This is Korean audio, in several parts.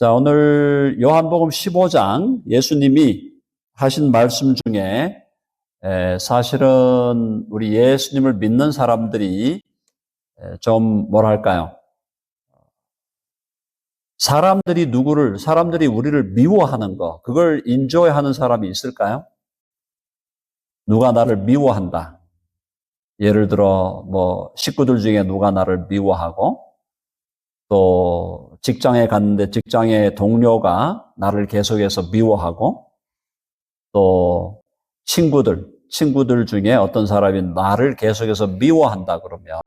자, 오늘 요한복음 15장 예수님이 하신 말씀 중에 사실은 우리 예수님을 믿는 사람들이 좀 뭐랄까요? 사람들이 우리를 미워하는 거, 그걸 인조해하는 사람이 있을까요? 누가 나를 미워한다. 예를 들어 식구들 중에 누가 나를 미워하고, 또 직장에 갔는데 직장의 동료가 나를 계속해서 미워하고, 또 친구들 중에 어떤 사람이 나를 계속해서 미워한다 그러면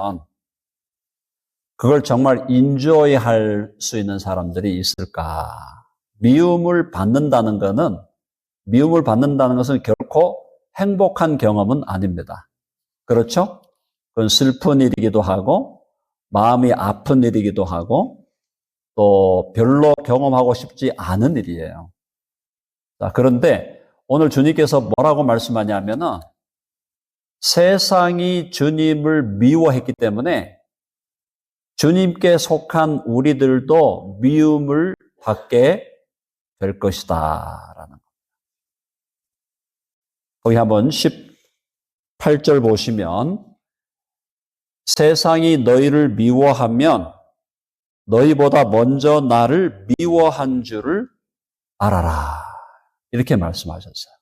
그걸 정말 인조해할 수 있는 사람들이 있을까? 미움을 받는다는 것은 결코 행복한 경험은 아닙니다. 그렇죠? 그건 슬픈 일이기도 하고, 마음이 아픈 일이기도 하고, 또 별로 경험하고 싶지 않은 일이에요. 자, 그런데 오늘 주님께서 뭐라고 말씀하냐면은 세상이 주님을 미워했기 때문에 주님께 속한 우리들도 미움을 받게 될 것이다 라는 겁니다. 거기 한번 18절 보시면, 세상이 너희를 미워하면 너희보다 먼저 나를 미워한 줄을 알아라, 이렇게 말씀하셨어요.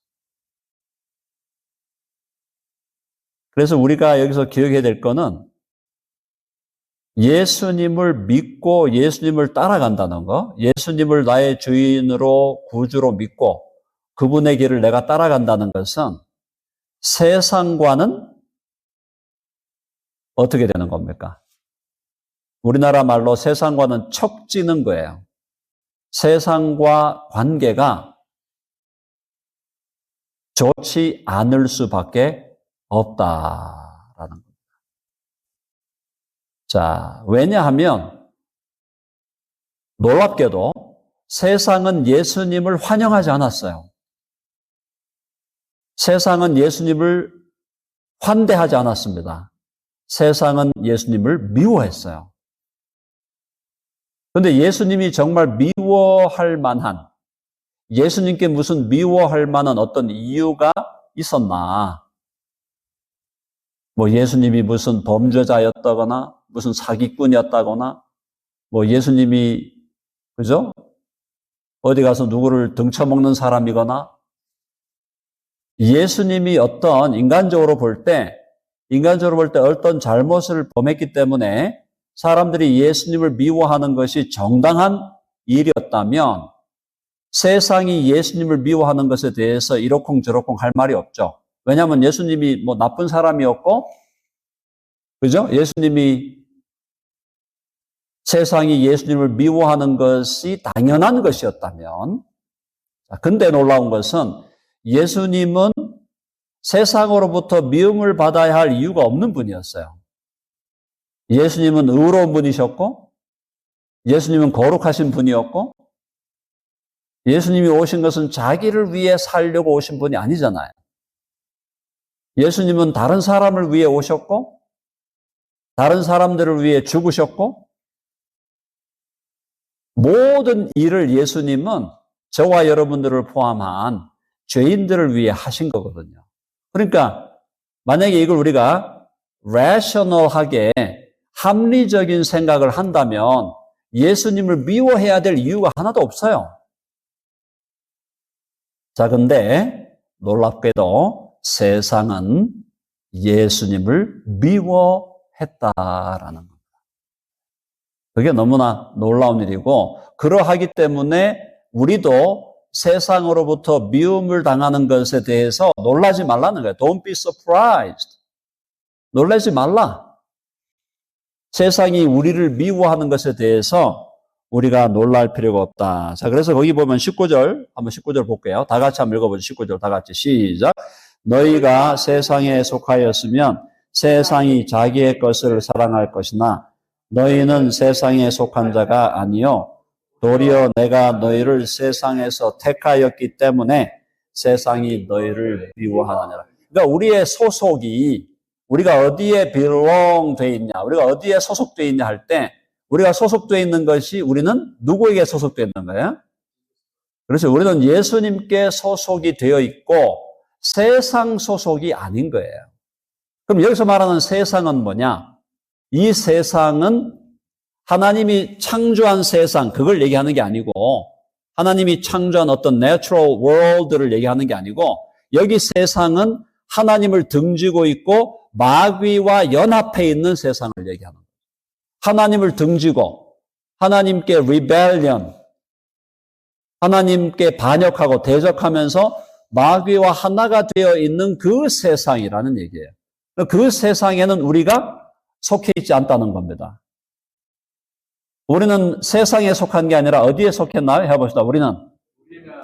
그래서 우리가 여기서 기억해야 될 거는 예수님을 믿고 예수님을 따라간다는 거, 예수님을 나의 주인으로 구주로 믿고 그분의 길을 내가 따라간다는 것은 세상과는 어떻게 되는 겁니까? 우리나라 말로 세상과는 척지는 거예요. 세상과 관계가 좋지 않을 수밖에 없다라는 겁니다. 자, 왜냐하면 놀랍게도 세상은 예수님을 환영하지 않았어요. 세상은 예수님을 환대하지 않았습니다. 세상은 예수님을 미워했어요. 그런데 예수님이 정말 미워할 만한, 예수님께 무슨 미워할 만한 어떤 이유가 있었나? 예수님이 무슨 범죄자였다거나, 무슨 사기꾼이었다거나, 예수님이, 그죠? 어디 가서 누구를 등쳐먹는 사람이거나, 예수님이 인간적으로 볼 때 어떤 잘못을 범했기 때문에 사람들이 예수님을 미워하는 것이 정당한 일이었다면 세상이 예수님을 미워하는 것에 대해서 이러쿵저러쿵 할 말이 없죠. 왜냐하면 예수님이 나쁜 사람이었고, 그죠? 세상이 예수님을 미워하는 것이 당연한 것이었다면, 근데 놀라운 것은 예수님은 세상으로부터 미움을 받아야 할 이유가 없는 분이었어요. 예수님은 의로운 분이셨고, 예수님은 거룩하신 분이었고, 예수님이 오신 것은 자기를 위해 살려고 오신 분이 아니잖아요. 예수님은 다른 사람을 위해 오셨고, 다른 사람들을 위해 죽으셨고, 모든 일을 예수님은 저와 여러분들을 포함한 죄인들을 위해 하신 거거든요. 그러니까 만약에 이걸 우리가 rational하게 합리적인 생각을 한다면 예수님을 미워해야 될 이유가 하나도 없어요. 자, 근데 놀랍게도 세상은 예수님을 미워했다라는 겁니다. 그게 너무나 놀라운 일이고, 그러하기 때문에 우리도 세상으로부터 미움을 당하는 것에 대해서 놀라지 말라는 거예요. Don't be surprised. 놀라지 말라. 세상이 우리를 미워하는 것에 대해서 우리가 놀랄 필요가 없다. 자, 그래서 거기 보면 19절, 한번 19절 볼게요. 다 같이 한번 읽어보죠. 19절 다 같이 시작. 너희가 세상에 속하였으면 세상이 자기의 것을 사랑할 것이나 너희는 세상에 속한 자가 아니요 도리어 내가 너희를 세상에서 택하였기 때문에 세상이 너희를 미워하느니라. 그러니까 우리의 소속이, 우리가 어디에 belong 돼 있냐, 우리가 어디에 소속돼 있냐 할 때 우리가 소속되어 있는 것이 우리는 누구에게 소속되어 있는 거예요? 그렇죠. 우리는 예수님께 소속이 되어 있고 세상 소속이 아닌 거예요. 그럼 여기서 말하는 세상은 뭐냐? 이 세상은 하나님이 창조한 세상, 그걸 얘기하는 게 아니고 하나님이 창조한 어떤 natural world를 얘기하는 게 아니고 여기 세상은 하나님을 등지고 있고 마귀와 연합해 있는 세상을 얘기하는 거예요. 하나님을 등지고 하나님께 rebellion, 하나님께 반역하고 대적하면서 마귀와 하나가 되어 있는 그 세상이라는 얘기예요. 그 세상에는 우리가 속해 있지 않다는 겁니다. 우리는 세상에 속한 게 아니라 어디에 속했나요? 해봅시다. 우리는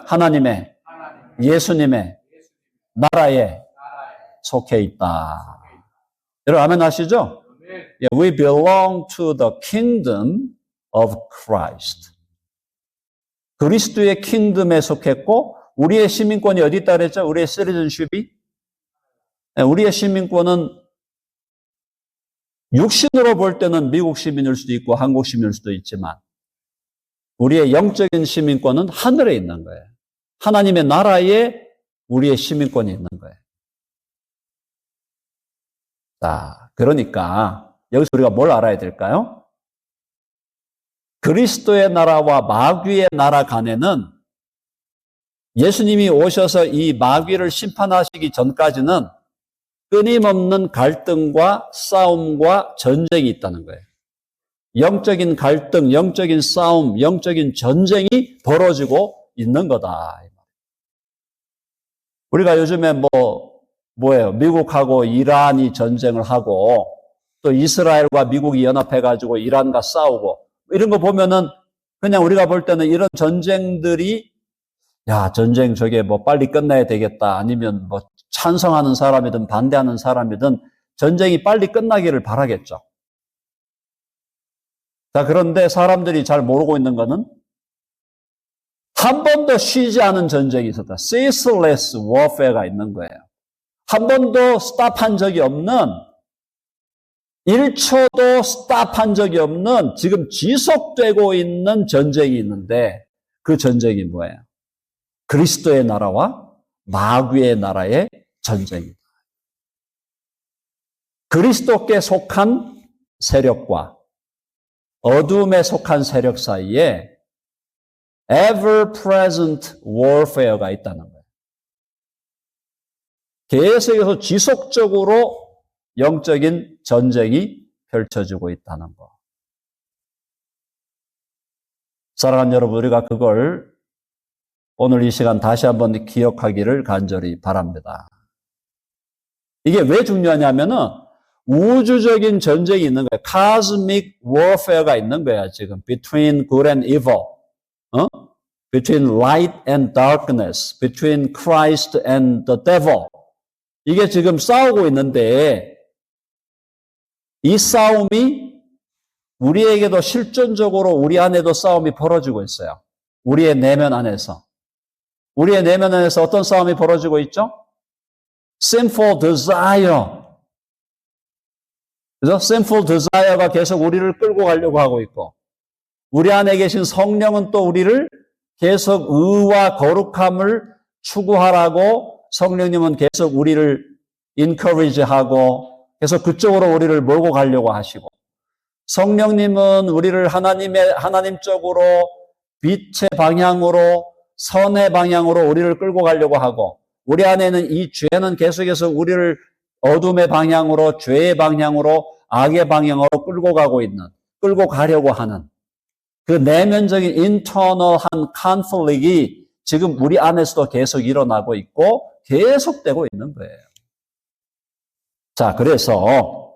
하나님의, 예수님의 나라에 속해 있다. 여러분 아멘 하시죠? We belong to the kingdom of Christ. 그리스도의 킹덤에 속했고 우리의 시민권이 어디 있다 그랬죠? 우리의 citizenship이? 우리의 시민권은 육신으로 볼 때는 미국 시민일 수도 있고 한국 시민일 수도 있지만 우리의 영적인 시민권은 하늘에 있는 거예요. 하나님의 나라에 우리의 시민권이 있는 거예요. 자, 그러니까 여기서 우리가 뭘 알아야 될까요? 그리스도의 나라와 마귀의 나라 간에는 예수님이 오셔서 이 마귀를 심판하시기 전까지는 끊임없는 갈등과 싸움과 전쟁이 있다는 거예요. 영적인 갈등, 영적인 싸움, 영적인 전쟁이 벌어지고 있는 거다. 우리가 요즘에 뭐예요? 미국하고 이란이 전쟁을 하고 또 이스라엘과 미국이 연합해가지고 이란과 싸우고 이런 거 보면은 그냥 우리가 볼 때는 이런 전쟁들이 야, 전쟁 저게 빨리 끝나야 되겠다. 아니면 찬성하는 사람이든 반대하는 사람이든 전쟁이 빨리 끝나기를 바라겠죠. 자, 그런데 사람들이 잘 모르고 있는 거는 한 번도 쉬지 않은 전쟁이 있었다. ceaseless warfare가 있는 거예요. 한 번도 스탑한 적이 없는 1초도 스탑한 적이 없는 지금 지속되고 있는 전쟁이 있는데 그 전쟁이 뭐예요? 그리스도의 나라와 마귀의 나라의 전쟁입니다. 그리스도께 속한 세력과 어둠에 속한 세력 사이에 ever-present warfare가 있다는 거예요. 계속해서 지속적으로 영적인 전쟁이 펼쳐지고 있다는 거. 사랑하는 여러분, 우리가 그걸 오늘 이 시간 다시 한번 기억하기를 간절히 바랍니다. 이게 왜 중요하냐면은 우주적인 전쟁이 있는 거예요. cosmic warfare가 있는 거야, 지금. between good and evil. between light and darkness. between Christ and the devil. 이게 지금 싸우고 있는데 이 싸움이 우리에게도 실존적으로 우리 안에도 싸움이 벌어지고 있어요. 우리의 내면 안에서. 우리의 내면 안에서 어떤 싸움이 벌어지고 있죠? sinful desire. 그래서 sinful desire가 계속 우리를 끌고 가려고 하고 있고 우리 안에 계신 성령은 또 우리를 계속 의와 거룩함을 추구하라고 성령님은 계속 우리를 encourage하고 계속 그쪽으로 우리를 몰고 가려고 하시고 성령님은 우리를 하나님 쪽으로 빛의 방향으로 선의 방향으로 우리를 끌고 가려고 하고 우리 안에는 이 죄는 계속해서 우리를 어둠의 방향으로 죄의 방향으로 악의 방향으로 끌고 가려고 하는 그 내면적인 인터널한 컨플릭이 지금 우리 안에서도 계속 일어나고 있고 계속되고 있는 거예요. 자, 그래서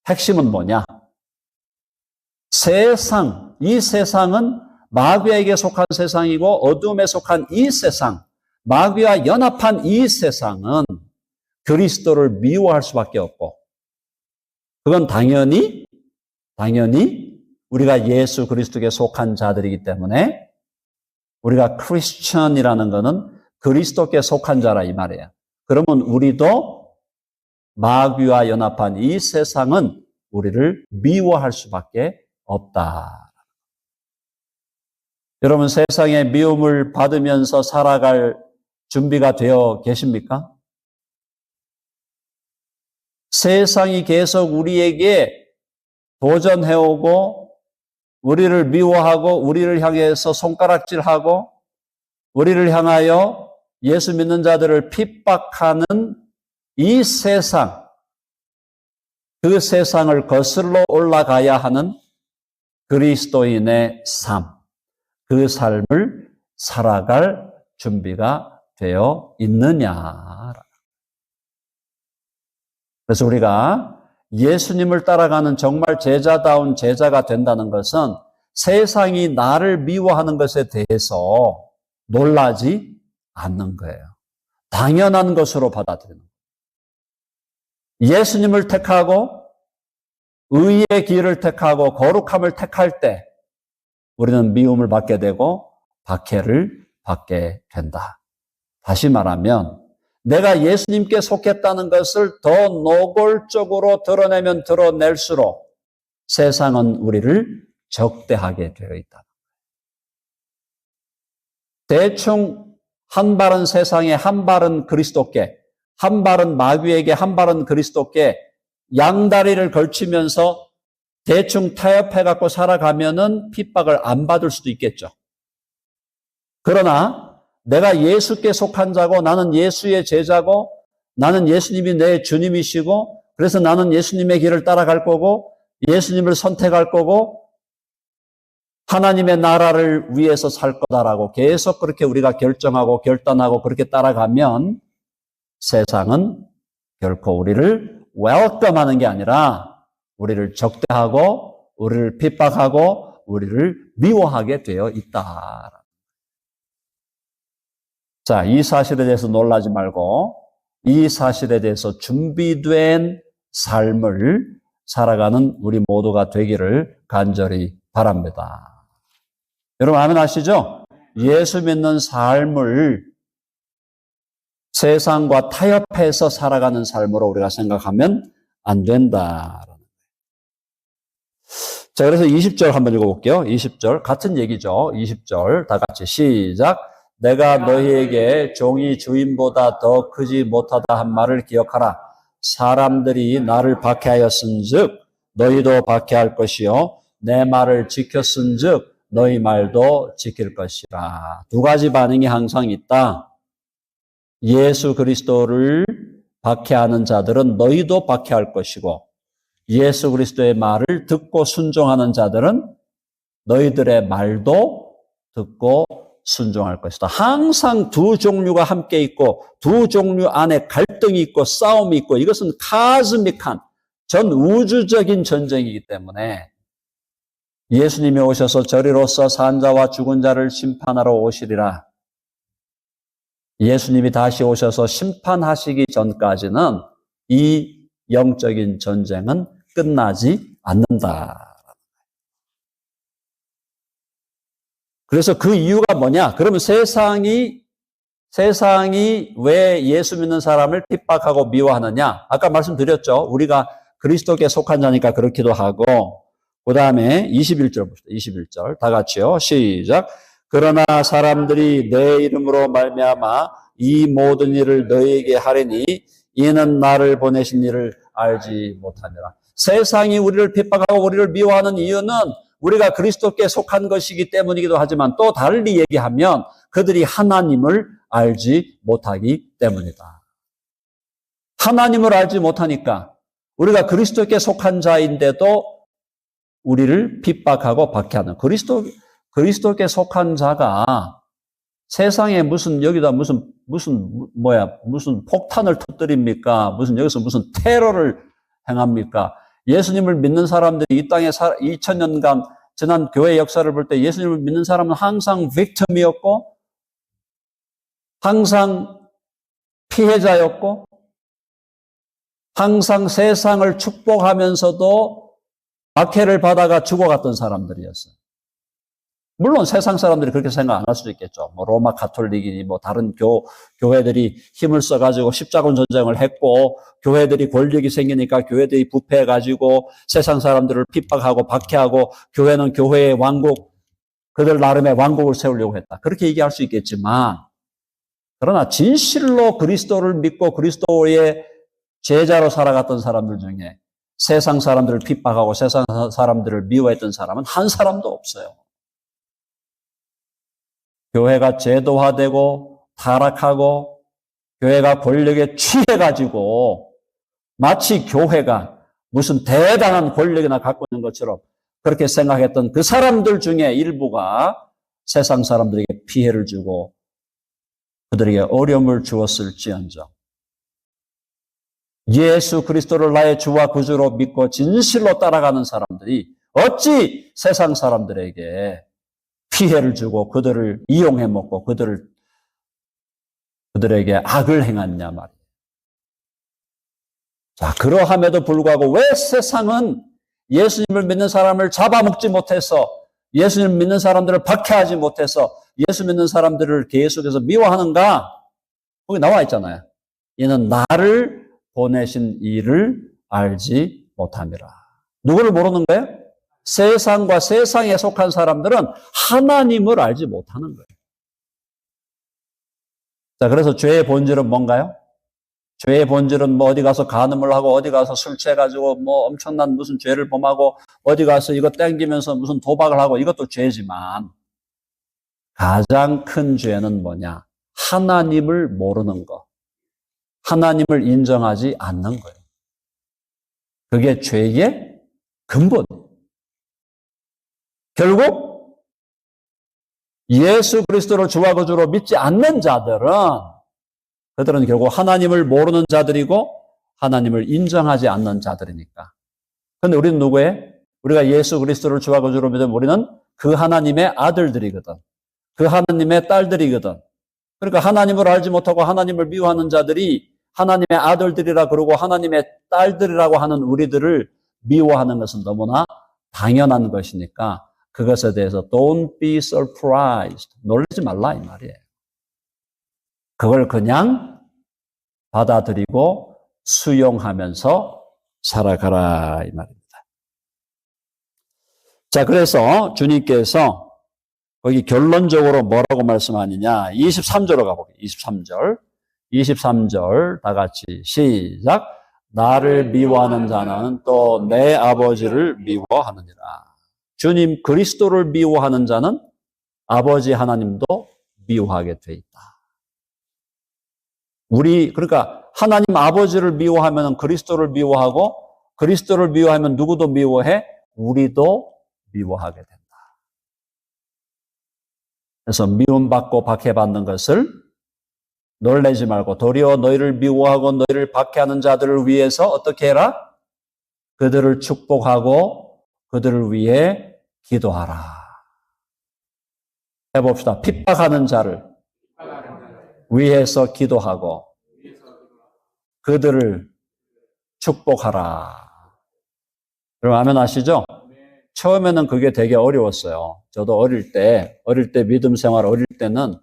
핵심은 뭐냐? 이 세상은 마귀에게 속한 세상이고 어둠에 속한 이 세상, 마귀와 연합한 이 세상은 그리스도를 미워할 수밖에 없고 그건 당연히 우리가 예수 그리스도께 속한 자들이기 때문에 우리가 크리스천이라는 것은 그리스도께 속한 자라 이 말이에요. 그러면 우리도 마귀와 연합한 이 세상은 우리를 미워할 수밖에 없다. 여러분, 세상의 미움을 받으면서 살아갈 준비가 되어 계십니까? 세상이 계속 우리에게 도전해오고 우리를 미워하고 우리를 향해서 손가락질하고 우리를 향하여 예수 믿는 자들을 핍박하는 이 세상, 그 세상을 거슬러 올라가야 하는 그리스도인의 삶, 그 삶을 살아갈 준비가 되어 있느냐. 그래서 우리가 예수님을 따라가는 정말 제자다운 제자가 된다는 것은 세상이 나를 미워하는 것에 대해서 놀라지 않는 거예요. 당연한 것으로 받아들이는 거예요. 예수님을 택하고 의의 길을 택하고 거룩함을 택할 때 우리는 미움을 받게 되고 박해를 받게 된다. 다시 말하면 내가 예수님께 속했다는 것을 더 노골적으로 드러내면 드러낼수록 세상은 우리를 적대하게 되어 있다. 대충 한 발은 세상에, 한 발은 그리스도께, 한 발은 마귀에게, 한 발은 그리스도께 양다리를 걸치면서 대충 타협해갖고 살아가면은 핍박을 안 받을 수도 있겠죠. 그러나 내가 예수께 속한 자고 나는 예수의 제자고 나는 예수님이 내 주님이시고 그래서 나는 예수님의 길을 따라갈 거고 예수님을 선택할 거고 하나님의 나라를 위해서 살 거다라고 계속 그렇게 우리가 결정하고 결단하고 그렇게 따라가면 세상은 결코 우리를 웰컴하는 게 아니라 우리를 적대하고 우리를 핍박하고 우리를 미워하게 되어 있다. 자, 이 사실에 대해서 놀라지 말고 이 사실에 대해서 준비된 삶을 살아가는 우리 모두가 되기를 간절히 바랍니다. 여러분 아멘 하시죠? 예수 믿는 삶을 세상과 타협해서 살아가는 삶으로 우리가 생각하면 안 된다. 자, 그래서 20절 한번 읽어볼게요. 20절 같은 얘기죠. 20절 다 같이 시작. 내가 너희에게 종이 주인보다 더 크지 못하다 한 말을 기억하라. 사람들이 나를 박해하였은즉 너희도 박해할 것이요 내 말을 지켰은즉 너희 말도 지킬 것이라. 두 가지 반응이 항상 있다. 예수 그리스도를 박해하는 자들은 너희도 박해할 것이고 예수 그리스도의 말을 듣고 순종하는 자들은 너희들의 말도 듣고 순종할 것이다. 항상 두 종류가 함께 있고 두 종류 안에 갈등이 있고 싸움이 있고 이것은 카즈믹한 전 우주적인 전쟁이기 때문에 예수님이 오셔서 저리로서 산 자와 죽은 자를 심판하러 오시리라. 예수님이 다시 오셔서 심판하시기 전까지는 이 영적인 전쟁은 끝나지 않는다. 그래서 그 이유가 뭐냐? 그러면 세상이 왜 예수 믿는 사람을 핍박하고 미워하느냐? 아까 말씀드렸죠. 우리가 그리스도께 속한 자니까 그렇기도 하고, 그 다음에 21절 봅시다. 21절. 다 같이요. 시작. 그러나 사람들이 내 이름으로 말미암아 이 모든 일을 너희에게 하리니 이는 나를 보내신 이를 알지 못하니라. 세상이 우리를 핍박하고 우리를 미워하는 이유는 우리가 그리스도께 속한 것이기 때문이기도 하지만 또 달리 얘기하면 그들이 하나님을 알지 못하기 때문이다. 하나님을 알지 못하니까 우리가 그리스도께 속한 자인데도 우리를 핍박하고 박해하는 그리스도께 속한 자가 세상에 여기다 무슨 폭탄을 터뜨립니까? 여기서 무슨 테러를 행합니까? 예수님을 믿는 사람들이 이 땅에 2000년간 지난 교회 역사를 볼 때 예수님을 믿는 사람은 항상 빅텀이었고 항상 피해자였고 항상 세상을 축복하면서도 박해를 받아가 죽어갔던 사람들이었어요. 물론 세상 사람들이 그렇게 생각 안 할 수도 있겠죠. 뭐 로마 가톨릭이니 뭐 다른 교회들이 힘을 써가지고 십자군 전쟁을 했고 교회들이 권력이 생기니까 교회들이 부패해가지고 세상 사람들을 핍박하고 박해하고 교회는 교회의 왕국, 그들 나름의 왕국을 세우려고 했다. 그렇게 얘기할 수 있겠지만 그러나 진실로 그리스도를 믿고 그리스도의 제자로 살아갔던 사람들 중에 세상 사람들을 핍박하고 세상 사람들을 미워했던 사람은 한 사람도 없어요. 교회가 제도화되고 타락하고 교회가 권력에 취해가지고 마치 교회가 무슨 대단한 권력이나 갖고 있는 것처럼 그렇게 생각했던 그 사람들 중에 일부가 세상 사람들에게 피해를 주고 그들에게 어려움을 주었을지언정 예수 그리스도를 나의 주와 구주로 믿고 진실로 따라가는 사람들이 어찌 세상 사람들에게 피해를 주고 그들을 이용해 먹고 그들에게 악을 행했냐 말이에요. 자, 그러함에도 불구하고 왜 세상은 예수님을 믿는 사람을 잡아먹지 못해서 예수님을 믿는 사람들을 박해하지 못해서 예수 믿는 사람들을 계속해서 미워하는가? 거기 나와 있잖아요. 이는 나를 보내신 이를 알지 못함이라. 누구를 모르는 거예요? 세상과 세상에 속한 사람들은 하나님을 알지 못하는 거예요. 자, 그래서 죄의 본질은 뭔가요? 죄의 본질은 뭐 어디 가서 간음을 하고 어디 가서 술 취해가지고 뭐 엄청난 무슨 죄를 범하고 어디 가서 이거 땡기면서 무슨 도박을 하고 이것도 죄지만 가장 큰 죄는 뭐냐? 하나님을 모르는 것. 하나님을 인정하지 않는 거예요. 그게 죄의 근본이에요. 결국 예수 그리스도를 주와 구주로 믿지 않는 자들은 그들은 결국 하나님을 모르는 자들이고 하나님을 인정하지 않는 자들이니까. 그런데 우리는 누구예요? 우리가 예수 그리스도를 주와 구주로 믿으면 우리는 그 하나님의 아들들이거든. 그 하나님의 딸들이거든. 그러니까 하나님을 알지 못하고 하나님을 미워하는 자들이 하나님의 아들들이라 그러고 하나님의 딸들이라고 하는 우리들을 미워하는 것은 너무나 당연한 것이니까 그것에 대해서 don't be surprised. 놀라지 말라 이 말이에요. 그걸 그냥 받아들이고 수용하면서 살아가라 이 말입니다. 자, 그래서 주님께서 거기 결론적으로 뭐라고 말씀하느냐? 23절로 가볼게요. 23절 다 같이 시작. 나를 미워하는 자는 또 내 아버지를 미워하느니라. 주님 그리스도를 미워하는 자는 아버지 하나님도 미워하게 돼 있다. 그러니까 하나님 아버지를 미워하면 그리스도를 미워하고 그리스도를 미워하면 누구도 미워해? 우리도 미워하게 된다. 그래서 미움받고 박해받는 것을 놀라지 말고 도리어 너희를 미워하고 너희를 박해하는 자들을 위해서 어떻게 해라? 그들을 축복하고 그들을 위해 기도하라. 해봅시다. 핍박하는 자를 위해서 기도하고 그들을 축복하라. 여러분 아멘 하시죠? 처음에는 그게 되게 어려웠어요. 저도 어릴 때 믿음 생활 어릴 때는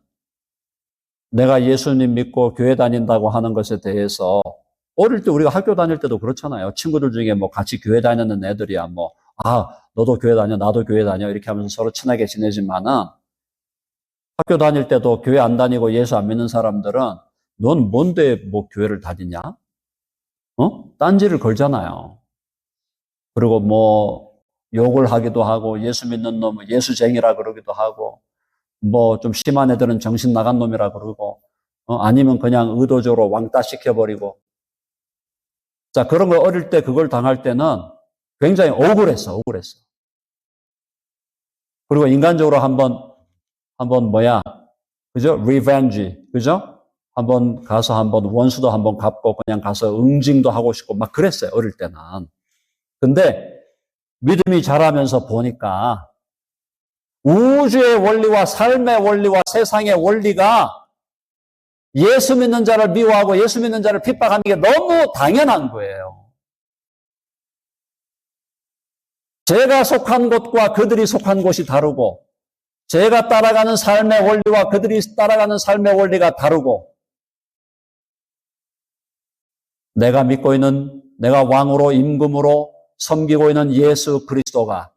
내가 예수님 믿고 교회 다닌다고 하는 것에 대해서 어릴 때 우리가 학교 다닐 때도 그렇잖아요. 친구들 중에 뭐 같이 교회 다니는 애들이야 너도 교회 다녀, 나도 교회 다녀 이렇게 하면서 서로 친하게 지내지만은 학교 다닐 때도 교회 안 다니고 예수 안 믿는 사람들은 넌 뭔데 뭐 교회를 다니냐? 딴지를 걸잖아요. 그리고 뭐 욕을 하기도 하고 예수 믿는 놈 예수쟁이라 그러기도 하고 뭐 좀 심한 애들은 정신 나간 놈이라 그러고 아니면 그냥 의도적으로 왕따 시켜버리고 자 그런 거 어릴 때 그걸 당할 때는 굉장히 억울했어. 그리고 인간적으로 한번 그죠? revenge, 그죠? 한번 원수도 한번 갚고 그냥 가서 응징도 하고 싶고 막 그랬어요. 어릴 때는. 근데 믿음이 자라면서 보니까 우주의 원리와 삶의 원리와 세상의 원리가 예수 믿는 자를 미워하고 예수 믿는 자를 핍박하는 게 너무 당연한 거예요. 제가 속한 곳과 그들이 속한 곳이 다르고 제가 따라가는 삶의 원리와 그들이 따라가는 삶의 원리가 다르고, 내가 믿고 있는, 내가 왕으로 임금으로 섬기고 있는 예수 그리스도가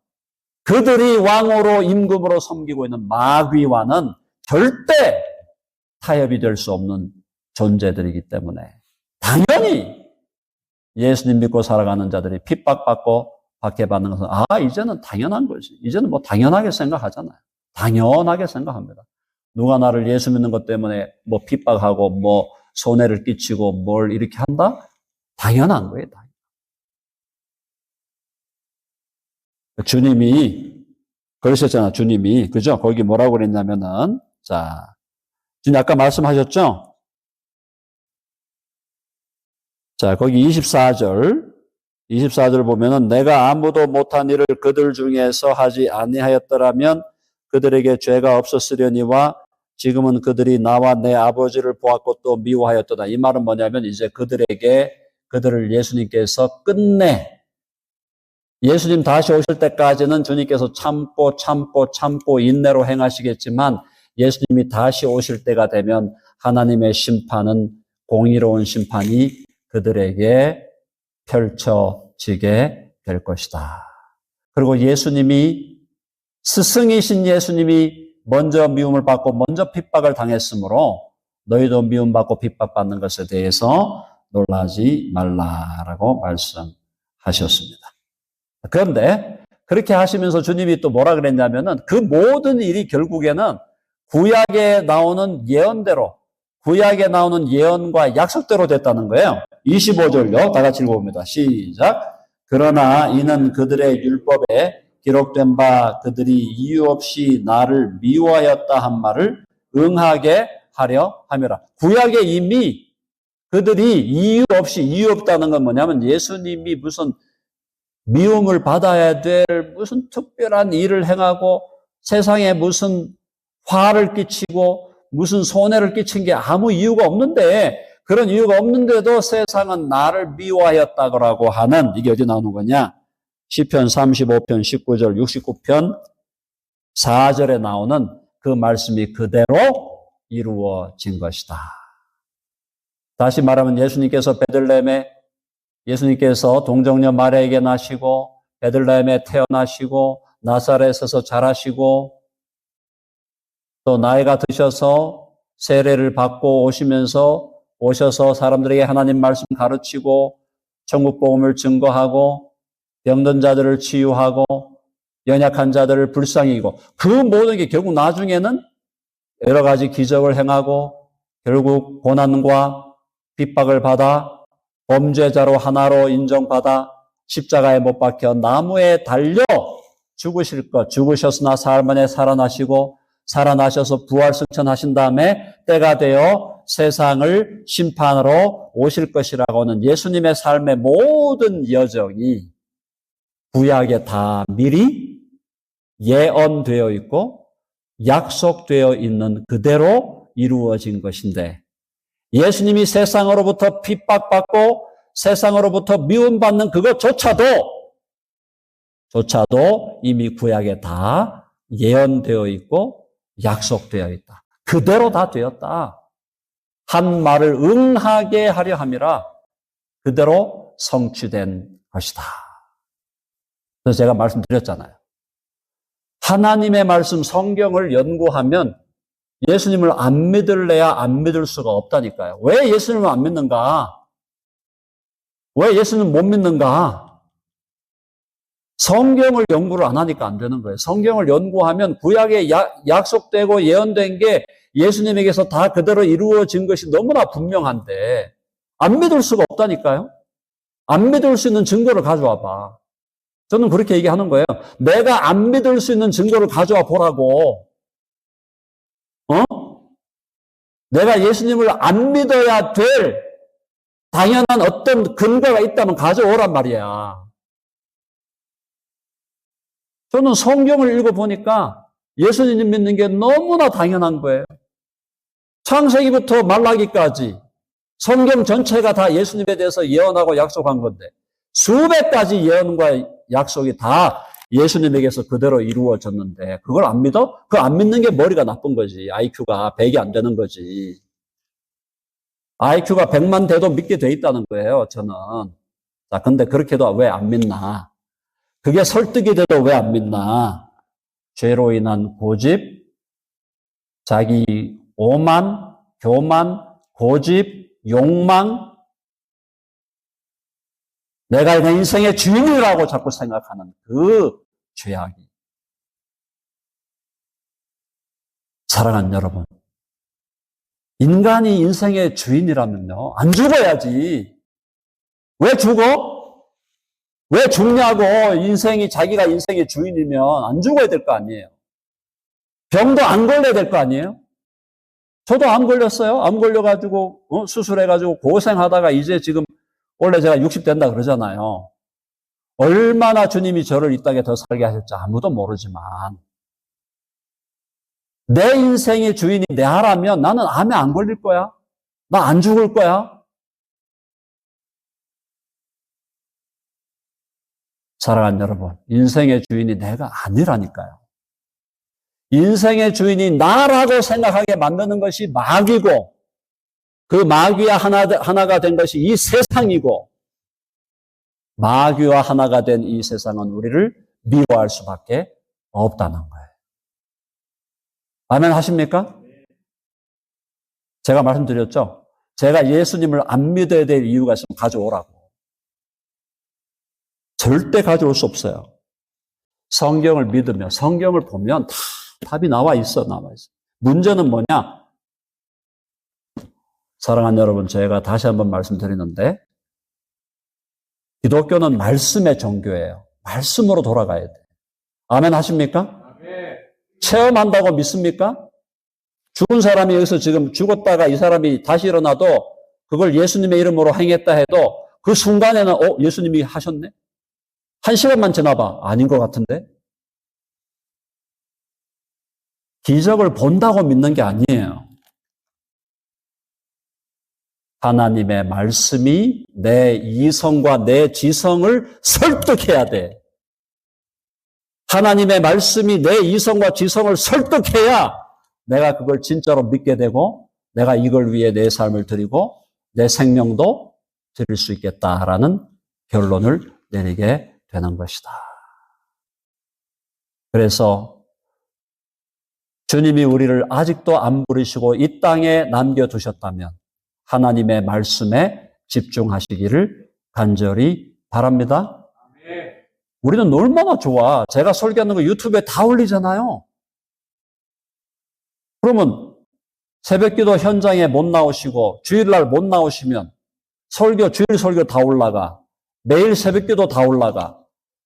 그들이 왕으로 임금으로 섬기고 있는 마귀와는 절대 타협이 될 수 없는 존재들이기 때문에 당연히 예수님 믿고 살아가는 자들이 핍박받고 박해받는 것은 이제는 당연한 거지. 이제는 뭐 당연하게 생각하잖아요. 당연하게 생각합니다. 누가 나를 예수 믿는 것 때문에 뭐 핍박하고 뭐 손해를 끼치고 뭘 이렇게 한다? 당연한 거예요. 주님이 그러셨잖아. 주님이 그죠? 거기 뭐라고 그랬냐면은 자, 주님 아까 말씀하셨죠? 자, 거기 24절 보면은 내가 아무도 못한 일을 그들 중에서 하지 아니하였더라면 그들에게 죄가 없었으려니와 지금은 그들이 나와 내 아버지를 보았고 또 미워하였도다. 이 말은 뭐냐면 이제 그들을 예수님께서 끝내 예수님 다시 오실 때까지는 주님께서 참고 인내로 행하시겠지만 예수님이 다시 오실 때가 되면 하나님의 심판은 공의로운 심판이 그들에게 펼쳐지게 될 것이다. 그리고 예수님이 스승이신 예수님이 먼저 미움을 받고 먼저 핍박을 당했으므로 너희도 미움받고 핍박받는 것에 대해서 놀라지 말라라고 말씀하셨습니다. 그런데 그렇게 하시면서 주님이 또 뭐라 그랬냐면은 그 모든 일이 결국에는 구약에 나오는 예언대로, 구약에 나오는 예언과 약속대로 됐다는 거예요. 25절요. 다 같이 읽어봅니다. 시작. 그러나 이는 그들의 율법에 기록된 바 그들이 이유 없이 나를 미워하였다 한 말을 응하게 하려 함이라. 구약에 이미 그들이 이유 없다는 건 뭐냐면 예수님이 무슨 미움을 받아야 될 무슨 특별한 일을 행하고 세상에 무슨 화를 끼치고 무슨 손해를 끼친 게 아무 이유가 없는데 그런 이유가 없는데도 세상은 나를 미워하였다고 하는 이게 어디 나오는 거냐? 시편 35편 19절 69편 4절에 나오는 그 말씀이 그대로 이루어진 것이다. 다시 말하면 예수님께서 동정녀 마리아에게 나시고 베들레헴에 태어나시고 나사렛에서 자라시고 또 나이가 드셔서 세례를 받고 오셔서 사람들에게 하나님 말씀 가르치고 천국 복음을 증거하고 병든 자들을 치유하고 연약한 자들을 불쌍히 여기고 그 모든 게 결국 나중에는 여러 가지 기적을 행하고 결국 고난과 핍박을 받아 범죄자로 하나로 인정받아 십자가에 못 박혀 나무에 달려 죽으셨으나 사흘 만에 살아나셔서 부활승천하신 다음에 때가 되어 세상을 심판하러 오실 것이라고 하는 예수님의 삶의 모든 여정이 구약에 다 미리 예언되어 있고 약속되어 있는 그대로 이루어진 것인데 예수님이 세상으로부터 핍박받고 세상으로부터 미움받는 그것조차도 이미 구약에 다 예언되어 있고 약속되어 있다. 그대로 다 되었다. 한 말을 응하게 하려 함이라 그대로 성취된 것이다. 그래서 제가 말씀드렸잖아요. 하나님의 말씀 성경을 연구하면 예수님을 안 믿을래야 안 믿을 수가 없다니까요. 왜 예수님을 안 믿는가? 왜 예수님을 못 믿는가? 성경을 연구를 안 하니까 안 되는 거예요. 성경을 연구하면 구약에 약속되고 예언된 게 예수님에게서 다 그대로 이루어진 것이 너무나 분명한데 안 믿을 수가 없다니까요. 안 믿을 수 있는 증거를 가져와 봐. 저는 그렇게 얘기하는 거예요. 내가 안 믿을 수 있는 증거를 가져와 보라고. 내가 예수님을 안 믿어야 될 당연한 어떤 근거가 있다면 가져오란 말이야. 저는 성경을 읽어보니까 예수님 믿는 게 너무나 당연한 거예요. 창세기부터 말라기까지 성경 전체가 다 예수님에 대해서 예언하고 약속한 건데 수백 가지 예언과 약속이 다 예수님에게서 그대로 이루어졌는데 그걸 안 믿어? 그거 안 믿는 게 머리가 나쁜 거지. IQ가 100이 안 되는 거지. IQ가 100만 돼도 믿게 돼 있다는 거예요, 저는. 자, 근데 그렇게도 왜 안 믿나? 그게 설득이 돼도 왜 안 믿나? 죄로 인한 고집, 자기 오만, 교만, 고집, 욕망, 내가 내 인생의 주인이라고 자꾸 생각하는 그 죄악이. 사랑하는 여러분, 인간이 인생의 주인이라면요, 안 죽어야지. 왜 죽어? 왜 죽냐고. 자기가 인생의 주인이면 안 죽어야 될 거 아니에요. 병도 안 걸려야 될 거 아니에요. 저도 암 걸렸어요. 암 걸려가지고 수술해가지고 고생하다가 이제 지금 원래 제가 60 된다 그러잖아요. 얼마나 주님이 저를 이 땅에 더 살게 하실지 아무도 모르지만 내 인생의 주인이 내하라면 나는 암에 안 걸릴 거야. 나 안 죽을 거야. 사랑하는 여러분, 인생의 주인이 내가 아니라니까요. 인생의 주인이 나라고 생각하게 만드는 것이 마귀고 그 마귀와 하나가 된 것이 이 세상이고 마귀와 하나가 된 이 세상은 우리를 미워할 수밖에 없다는 거예요. 아멘 하십니까? 제가 말씀드렸죠? 제가 예수님을 안 믿어야 될 이유가 있으면 가져오라고. 절대 가져올 수 없어요. 성경을 믿으며 성경을 보면 다 답이 나와 있어. 문제는 뭐냐? 사랑하는 여러분, 제가 다시 한번 말씀드리는데 기독교는 말씀의 종교예요. 말씀으로 돌아가야 돼. 아멘 하십니까? 아멘. 체험한다고 믿습니까? 죽은 사람이 여기서 지금 죽었다가 이 사람이 다시 일어나도 그걸 예수님의 이름으로 행했다 해도 그 순간에는 예수님이 하셨네? 1시간만 지나봐. 아닌 것 같은데? 기적을 본다고 믿는 게 아니에요. 하나님의 말씀이 내 이성과 내 지성을 설득해야 돼. 하나님의 말씀이 내 이성과 지성을 설득해야 내가 그걸 진짜로 믿게 되고 내가 이걸 위해 내 삶을 드리고 내 생명도 드릴 수 있겠다라는 결론을 내리게 되는 것이다. 그래서 주님이 우리를 아직도 안 부르시고 이 땅에 남겨두셨다면 하나님의 말씀에 집중하시기를 간절히 바랍니다. 우리는 얼마나 좋아. 제가 설교하는 거 유튜브에 다 올리잖아요. 그러면 새벽기도 현장에 못 나오시고 주일날 못 나오시면 주일 설교 다 올라가. 매일 새벽기도 다 올라가.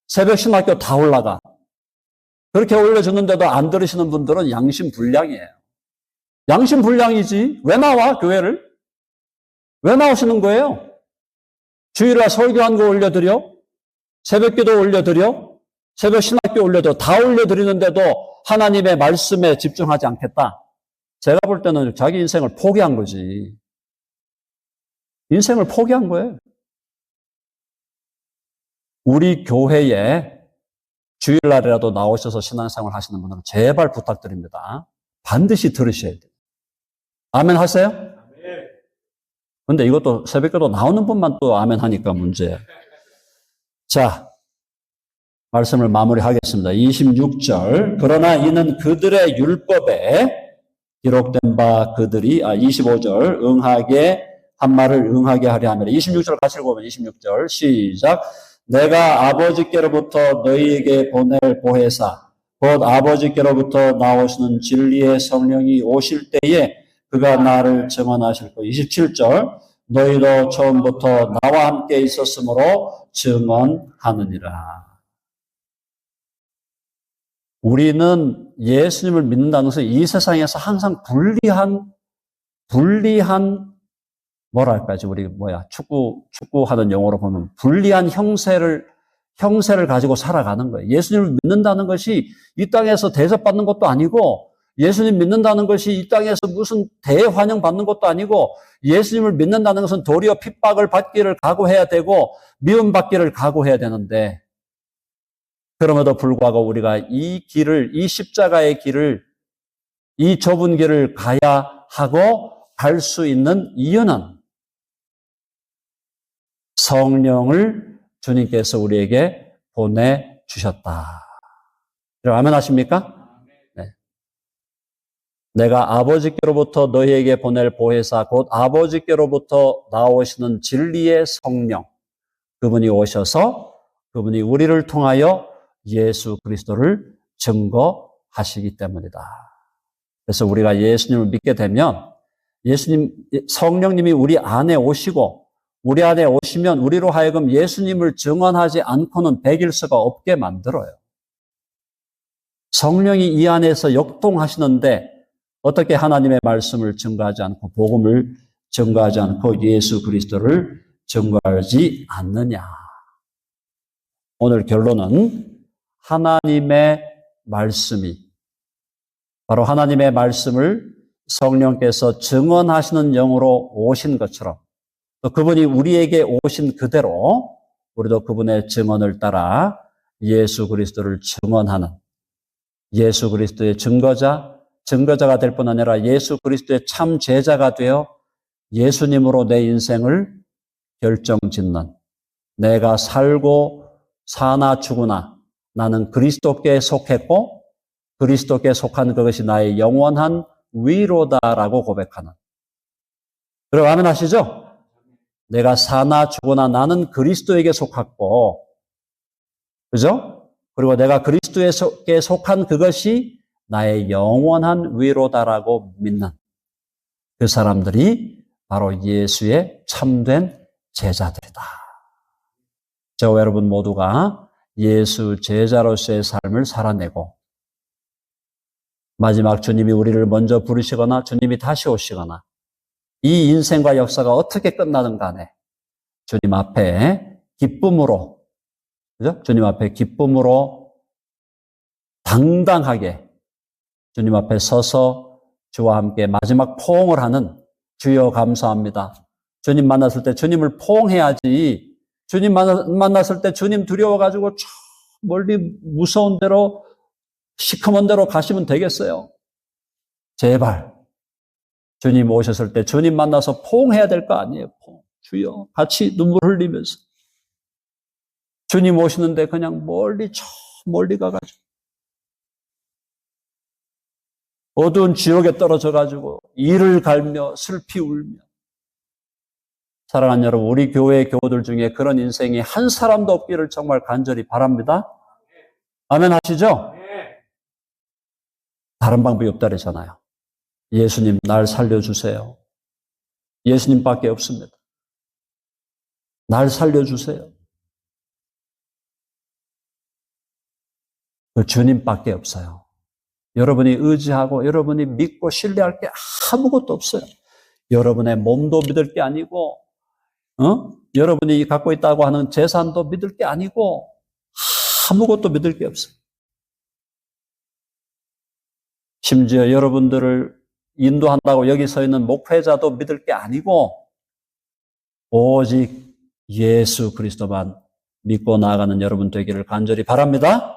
새벽 신학교 다 올라가. 그렇게 올려주는데도 안 들으시는 분들은 양심불량이에요. 양심불량이지. 왜 나와, 교회를? 왜 나오시는 거예요? 주일날 설교한 거 올려드려? 새벽기도 올려드려? 새벽 신학교 올려드려? 다 올려드리는데도 하나님의 말씀에 집중하지 않겠다. 제가 볼 때는 자기 인생을 포기한 거지. 인생을 포기한 거예요. 우리 교회에 주일날이라도 나오셔서 신앙생활 하시는 분들은 제발 부탁드립니다. 반드시 들으셔야 돼요. 아멘 하세요? 근데 이것도 새벽기도 나오는 분만 또 아멘 하니까 문제예요. 자, 말씀을 마무리하겠습니다. 26절. 그러나 이는 그들의 율법에 기록된 바 그들이 25절 응하게 한 말을 응하게 하려 하며 26절 같이 읽어보면 26절 시작. 내가 아버지께로부터 너희에게 보낼 보혜사 곧 아버지께로부터 나오시는 진리의 성령이 오실 때에 그가 나를 증언하실 것. 27절 너희도 처음부터 나와 함께 있었으므로 증언하느니라. 우리는 예수님을 믿는다는 것은 이 세상에서 항상 불리한 뭐랄까, 우리 축구하는 용어로 보면 불리한 형세를 가지고 살아가는 거예요. 예수님을 믿는다는 것이 이 땅에서 대접받는 것도 아니고, 예수님 믿는다는 것이 이 땅에서 무슨 대환영 받는 것도 아니고, 예수님을 믿는다는 것은 도리어 핍박을 받기를 각오해야 되고, 미움받기를 각오해야 되는데, 그럼에도 불구하고 우리가 이 십자가의 길을, 이 좁은 길을 가야 하고 갈 수 있는 이유는 성령을 주님께서 우리에게 보내주셨다. 아멘 하십니까? 네. 내가 아버지께로부터 너희에게 보낼 보혜사, 곧 아버지께로부터 나오시는 진리의 성령, 그분이 오셔서 그분이 우리를 통하여 예수 그리스도를 증거하시기 때문이다. 그래서 우리가 예수님을 믿게 되면 성령님이 우리 안에 오시고 우리 안에 오시면 우리로 하여금 예수님을 증언하지 않고는 백일 수가 없게 만들어요. 성령이 이 안에서 역동하시는데 어떻게 하나님의 말씀을 증거하지 않고 복음을 증거하지 않고 예수 그리스도를 증거하지 않느냐. 오늘 결론은 하나님의 말씀이 바로 하나님의 말씀을 성령께서 증언하시는 영으로 오신 것처럼 또 그분이 우리에게 오신 그대로 우리도 그분의 증언을 따라 예수 그리스도를 증언하는 예수 그리스도의 증거자가 될 뿐 아니라 예수 그리스도의 참 제자가 되어 예수님으로 내 인생을 결정짓는 내가 살고 사나 죽으나 나는 그리스도께 속했고 그리스도께 속한 그것이 나의 영원한 위로다라고 고백하는. 여러분 아멘 하시죠? 내가 사나 죽으나 나는 그리스도에게 속했고, 그죠? 그리고 내가 그리스도에게 속한 그것이 나의 영원한 위로다라고 믿는 그 사람들이 바로 예수의 참된 제자들이다. 저와 여러분 모두가 예수 제자로서의 삶을 살아내고 마지막 주님이 우리를 먼저 부르시거나 주님이 다시 오시거나 이 인생과 역사가 어떻게 끝나든 간에 주님 앞에 기쁨으로, 그죠? 주님 앞에 기쁨으로 당당하게 주님 앞에 서서 주와 함께 마지막 포옹을 하는 주여 감사합니다. 주님 만났을 때 주님을 포옹해야지. 주님 만났을 때 주님 두려워가지고 저 멀리 무서운 데로 시커먼 데로 가시면 되겠어요. 제발 주님 오셨을 때 주님 만나서 포옹해야 될 거 아니에요. 포옹. 주여 같이 눈물 흘리면서 주님 오시는데 그냥 멀리 가가지고 어두운 지옥에 떨어져가지고 이를 갈며 슬피 울며. 사랑하는 여러분, 우리 교회 교우들 중에 그런 인생이 한 사람도 없기를 정말 간절히 바랍니다. 아멘 하시죠? 다른 방법이 없다 그러잖아요. 예수님 날 살려주세요. 예수님밖에 없습니다. 날 살려주세요. 그 주님밖에 없어요. 여러분이 의지하고 여러분이 믿고 신뢰할 게 아무것도 없어요. 여러분의 몸도 믿을 게 아니고 여러분이 갖고 있다고 하는 재산도 믿을 게 아니고 아무것도 믿을 게 없어요. 심지어 여러분들을 인도한다고 여기 서 있는 목회자도 믿을 게 아니고 오직 예수 그리스도만 믿고 나아가는 여러분 되기를 간절히 바랍니다.